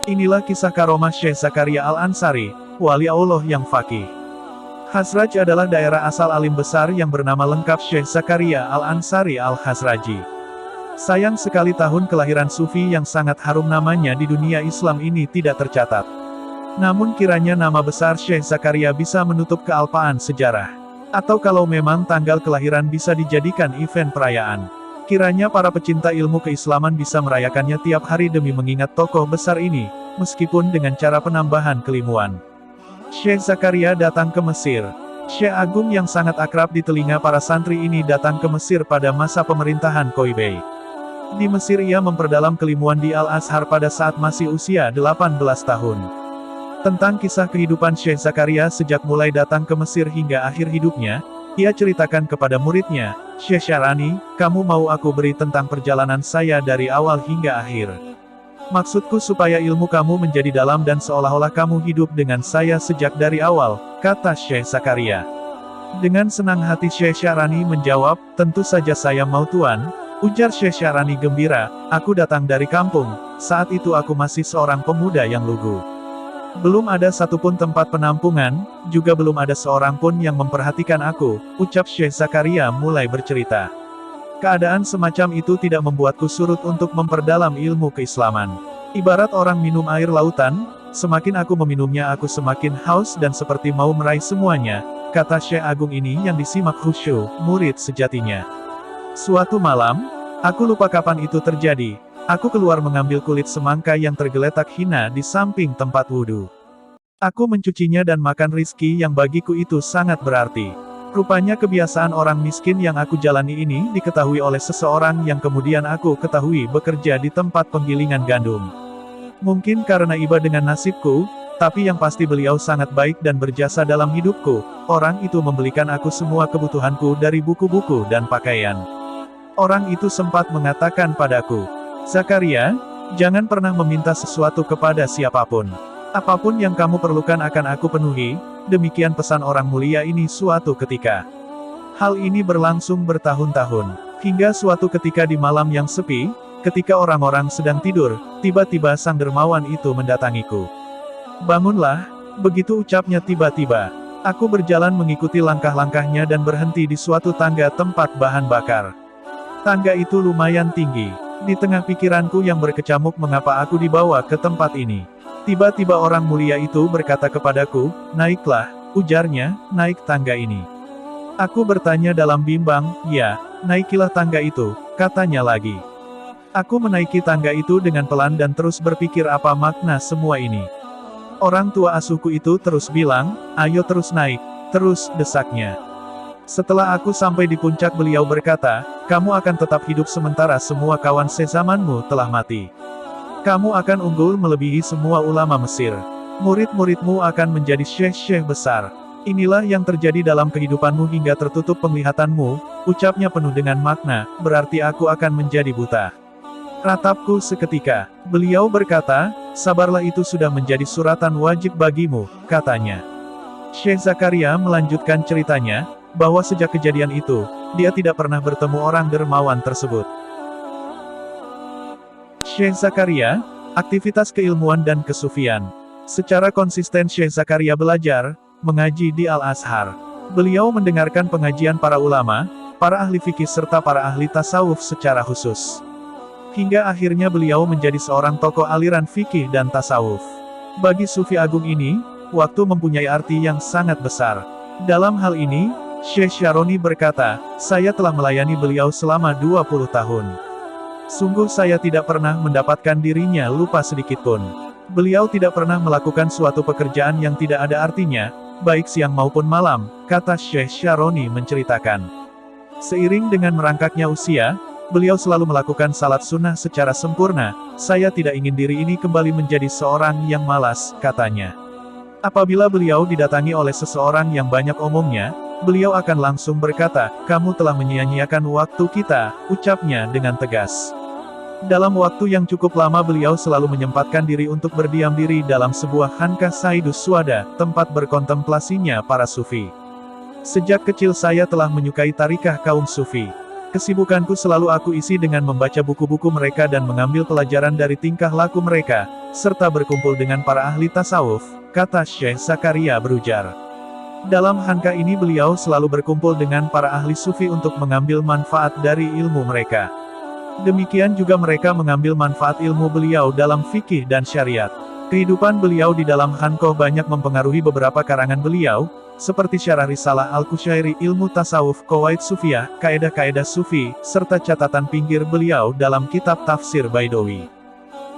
Inilah kisah karomah Syekh Zakaria Al-Ansari, wali Allah yang faqih. Khazraj adalah daerah asal alim besar yang bernama lengkap Syekh Zakaria Al-Ansari Al-Khazraji. Sayang sekali tahun kelahiran Sufi yang sangat harum namanya di dunia Islam ini tidak tercatat. Namun kiranya nama besar Syekh Zakaria bisa menutup kealpaan sejarah. Atau kalau memang tanggal kelahiran bisa dijadikan event perayaan. Kiranya para pecinta ilmu keislaman bisa merayakannya tiap hari demi mengingat tokoh besar ini, meskipun dengan cara penambahan kelimuan. Syekh Zakaria datang ke Mesir. Syekh Agung yang sangat akrab di telinga para santri ini datang ke Mesir pada masa pemerintahan Qoibei. Di Mesir ia memperdalam kelimuan di Al-Azhar pada saat masih usia 18 tahun. Tentang kisah kehidupan Syekh Zakaria sejak mulai datang ke Mesir hingga akhir hidupnya, ia ceritakan kepada muridnya, "Syekh Syarani, kamu mau aku beri tentang perjalanan saya dari awal hingga akhir? Maksudku supaya ilmu kamu menjadi dalam dan seolah-olah kamu hidup dengan saya sejak dari awal," kata Syekh Zakaria. Dengan senang hati Syekh Syarani menjawab, "Tentu saja saya mau tuan," ujar Syekh Syarani gembira, "aku datang dari kampung, saat itu aku masih seorang pemuda yang lugu. Belum ada satupun tempat penampungan, juga belum ada seorang pun yang memperhatikan aku," ucap Syekh Zakaria mulai bercerita. "Keadaan semacam itu tidak membuatku surut untuk memperdalam ilmu keislaman. Ibarat orang minum air lautan, semakin aku meminumnya aku semakin haus dan seperti mau meraih semuanya," kata Syekh Agung ini yang disimak khusyuk, murid sejatinya. "Suatu malam, aku lupa kapan itu terjadi. Aku keluar mengambil kulit semangka yang tergeletak hina di samping tempat wudhu. Aku mencucinya dan makan rizki yang bagiku itu sangat berarti. Rupanya kebiasaan orang miskin yang aku jalani ini diketahui oleh seseorang yang kemudian aku ketahui bekerja di tempat penggilingan gandum. Mungkin karena iba dengan nasibku, tapi yang pasti beliau sangat baik dan berjasa dalam hidupku. Orang itu membelikan aku semua kebutuhanku dari buku-buku dan pakaian. Orang itu sempat mengatakan padaku, 'Zakaria, jangan pernah meminta sesuatu kepada siapapun. Apapun yang kamu perlukan akan aku penuhi,' demikian pesan orang mulia ini suatu ketika. Hal ini berlangsung bertahun-tahun, hingga suatu ketika di malam yang sepi, ketika orang-orang sedang tidur, tiba-tiba sang dermawan itu mendatangiku. 'Bangunlah,' begitu ucapnya tiba-tiba. Aku berjalan mengikuti langkah-langkahnya dan berhenti di suatu tangga tempat bahan bakar. Tangga itu lumayan tinggi. Di tengah pikiranku yang berkecamuk mengapa aku dibawa ke tempat ini. Tiba-tiba orang mulia itu berkata kepadaku, 'Naiklah,' ujarnya, 'naik tangga ini.' Aku bertanya dalam bimbang, 'Ya, naikilah tangga itu,' katanya lagi. Aku menaiki tangga itu dengan pelan dan terus berpikir apa makna semua ini. Orang tua asuhku itu terus bilang, 'Ayo terus naik,' terus desaknya. Setelah aku sampai di puncak beliau berkata, 'Kamu akan tetap hidup sementara semua kawan sezamanmu telah mati. Kamu akan unggul melebihi semua ulama Mesir. Murid-muridmu akan menjadi syekh-syekh besar. Inilah yang terjadi dalam kehidupanmu hingga tertutup penglihatanmu,' ucapnya penuh dengan makna, 'berarti aku akan menjadi buta.' Ratapku seketika. Beliau berkata, 'Sabarlah itu sudah menjadi suratan wajib bagimu,' katanya. Syekh Zakaria melanjutkan ceritanya, bahwa sejak kejadian itu, dia tidak pernah bertemu orang dermawan tersebut. Syekh Zakaria, aktivitas keilmuan dan kesufian. Secara konsisten Syekh Zakaria belajar, mengaji di Al-Azhar. Beliau mendengarkan pengajian para ulama, para ahli fikih serta para ahli tasawuf secara khusus. Hingga akhirnya beliau menjadi seorang tokoh aliran fikih dan tasawuf. Bagi Sufi Agung ini, waktu mempunyai arti yang sangat besar. Dalam hal ini, Syekh Syaroni berkata, 'Saya telah melayani beliau selama 20 tahun. Sungguh saya tidak pernah mendapatkan dirinya lupa sedikitpun. Beliau tidak pernah melakukan suatu pekerjaan yang tidak ada artinya, baik siang maupun malam,' kata Syekh Syaroni menceritakan. Seiring dengan merangkaknya usia, beliau selalu melakukan salat sunnah secara sempurna. 'Saya tidak ingin diri ini kembali menjadi seorang yang malas,' katanya. Apabila beliau didatangi oleh seseorang yang banyak omongnya, beliau akan langsung berkata, 'Kamu telah menyia-nyiakan waktu kita,' ucapnya dengan tegas. Dalam waktu yang cukup lama beliau selalu menyempatkan diri untuk berdiam diri dalam sebuah khanqah Saidus Suada, tempat berkontemplasinya para sufi. 'Sejak kecil saya telah menyukai tarikah kaum sufi. Kesibukanku selalu aku isi dengan membaca buku-buku mereka dan mengambil pelajaran dari tingkah laku mereka, serta berkumpul dengan para ahli tasawuf, kata Syekh Zakaria berujar. Dalam khanqah ini beliau selalu berkumpul dengan para ahli sufi untuk mengambil manfaat dari ilmu mereka. Demikian juga mereka mengambil manfaat ilmu beliau dalam fikih dan syariat. Kehidupan beliau di dalam khanqah banyak mempengaruhi beberapa karangan beliau, seperti Syarah Risalah Al-Qushairi, Ilmu Tasawuf, Qawaid Sufiyah, Kaedah-Kaedah Sufi, serta catatan pinggir beliau dalam kitab Tafsir Baidawi.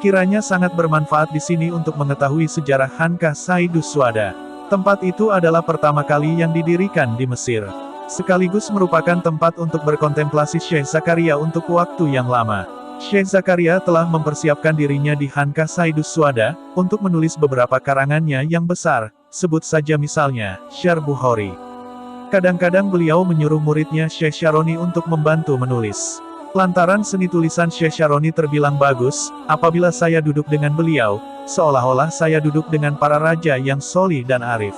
Kiranya sangat bermanfaat di sini untuk mengetahui sejarah khanqah Saidus Suada. Tempat itu adalah pertama kali yang didirikan di Mesir. Sekaligus merupakan tempat untuk berkontemplasi Syekh Zakaria untuk waktu yang lama. Syekh Zakaria telah mempersiapkan dirinya di khanqah Saidus Suada, untuk menulis beberapa karangannya yang besar, sebut saja misalnya, Syarh Bukhari. Kadang-kadang beliau menyuruh muridnya Syekh Syaroni untuk membantu menulis. Lantaran seni tulisan Syekh Syaroni terbilang bagus, apabila saya duduk dengan beliau, seolah-olah saya duduk dengan para raja yang solih dan arif.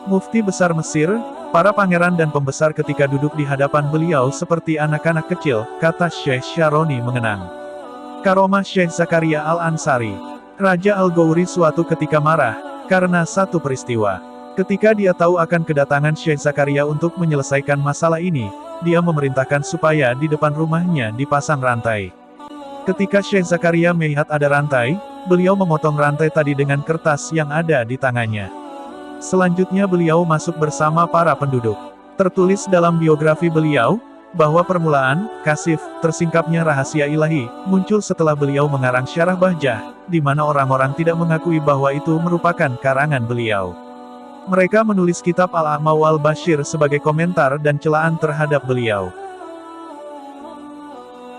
Mufti besar Mesir, para pangeran dan pembesar ketika duduk di hadapan beliau seperti anak-anak kecil, kata Syekh Syaroni mengenang. Karomah Syekh Zakaria Al-Ansari. Raja Al-Ghawri suatu ketika marah, karena satu peristiwa. Ketika dia tahu akan kedatangan Syekh Zakaria untuk menyelesaikan masalah ini, dia memerintahkan supaya di depan rumahnya dipasang rantai. Ketika Syekh Zakaria melihat ada rantai, beliau memotong rantai tadi dengan kertas yang ada di tangannya. Selanjutnya beliau masuk bersama para penduduk. Tertulis dalam biografi beliau, bahwa permulaan, kasif, tersingkapnya rahasia ilahi, muncul setelah beliau mengarang Syarah Bahjah, di mana orang-orang tidak mengakui bahwa itu merupakan karangan beliau. Mereka menulis kitab Al-A'ma wal Bashir sebagai komentar dan celaan terhadap beliau.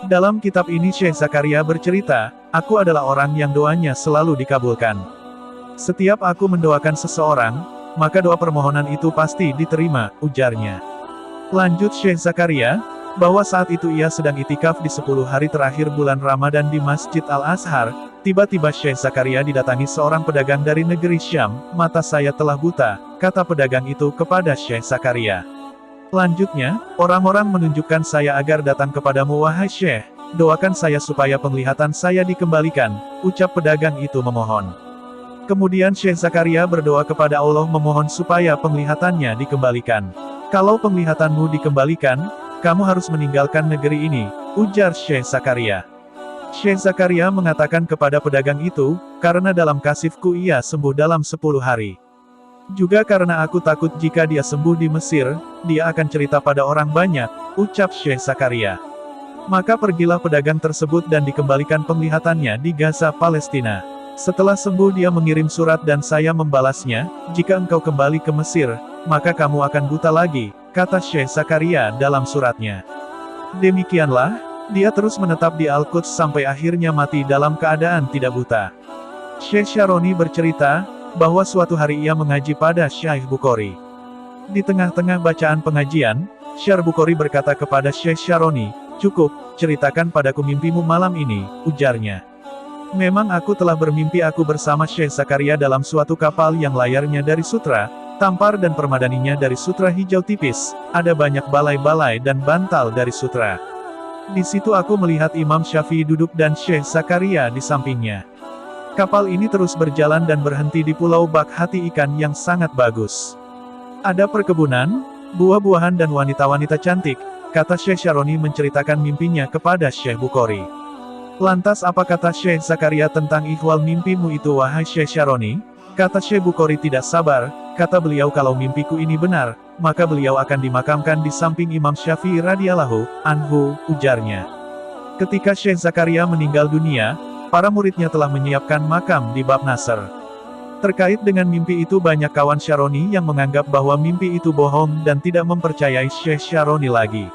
Dalam kitab ini Syekh Zakaria bercerita, aku adalah orang yang doanya selalu dikabulkan. Setiap aku mendoakan seseorang, maka doa permohonan itu pasti diterima, ujarnya. Lanjut Syekh Zakaria, bahwa saat itu ia sedang itikaf di 10 hari terakhir bulan Ramadan di Masjid Al-Azhar, tiba-tiba Syekh Zakaria didatangi seorang pedagang dari negeri Syam, mata saya telah buta, kata pedagang itu kepada Syekh Zakaria. Lanjutnya, orang-orang menunjukkan saya agar datang kepadamu wahai Syekh, doakan saya supaya penglihatan saya dikembalikan, ucap pedagang itu memohon. Kemudian Syekh Zakaria berdoa kepada Allah memohon supaya penglihatannya dikembalikan. Kalau penglihatanmu dikembalikan, kamu harus meninggalkan negeri ini, ujar Syekh Zakaria. Syekh Zakaria mengatakan kepada pedagang itu, karena dalam kasifku ia sembuh dalam 10 hari. Juga karena aku takut jika dia sembuh di Mesir, dia akan cerita pada orang banyak, ucap Syekh Zakaria. Maka pergilah pedagang tersebut dan dikembalikan penglihatannya di Gaza, Palestina. Setelah sembuh dia mengirim surat dan saya membalasnya, jika engkau kembali ke Mesir, maka kamu akan buta lagi, kata Syekh Zakaria dalam suratnya. Demikianlah, dia terus menetap di Al-Quds sampai akhirnya mati dalam keadaan tidak buta. Syekh Syaroni bercerita, bahwa suatu hari ia mengaji pada Syekh Bukhari. Di tengah-tengah bacaan pengajian, Syekh Bukhari berkata kepada Syekh Syaroni, cukup, ceritakan padaku mimpimu malam ini, ujarnya. Memang aku telah bermimpi aku bersama Syekh Zakaria dalam suatu kapal yang layarnya dari sutra, tampar dan permadaninya dari sutra hijau tipis, ada banyak balai-balai dan bantal dari sutra. Di situ aku melihat Imam Syafi'i duduk dan Syekh Zakaria di sampingnya. Kapal ini terus berjalan dan berhenti di pulau bak hati ikan yang sangat bagus. Ada perkebunan, buah-buahan dan wanita-wanita cantik, kata Syekh Syaroni menceritakan mimpinya kepada Syekh Bukhari. Lantas apa kata Syekh Zakaria tentang ihwal mimpimu itu wahai Syekh Syaroni? Kata Syekh Bukhari tidak sabar, kata beliau kalau mimpiku ini benar, maka beliau akan dimakamkan di samping Imam Syafi'i radhiyallahu anhu, ujarnya. Ketika Syekh Zakaria meninggal dunia, para muridnya telah menyiapkan makam di Bab Nasr. Terkait dengan mimpi itu banyak kawan Syaroni yang menganggap bahwa mimpi itu bohong dan tidak mempercayai Syekh Syaroni lagi.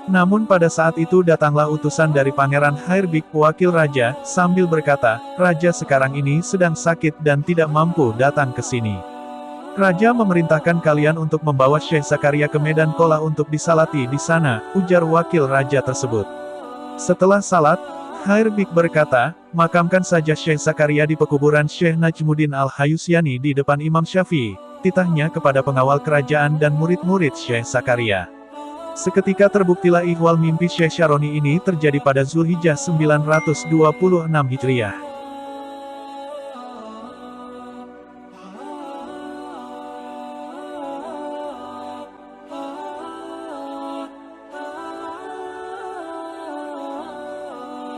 Namun pada saat itu datanglah utusan dari Pangeran Khairbik, wakil raja, sambil berkata, Raja sekarang ini sedang sakit dan tidak mampu datang ke sini. Raja memerintahkan kalian untuk membawa Syekh Zakaria ke Medan Qolah untuk disalati di sana, ujar wakil raja tersebut. Setelah salat, Khairbik berkata, makamkan saja Syekh Zakaria di pekuburan Syekh Najmuddin Al-Hayusyani di depan Imam Syafi'i, titahnya kepada pengawal kerajaan dan murid-murid Syekh Zakaria. Seketika terbuktilah ihwal mimpi Syekh Syaroni ini terjadi pada Zulhijjah 926 Hijriah.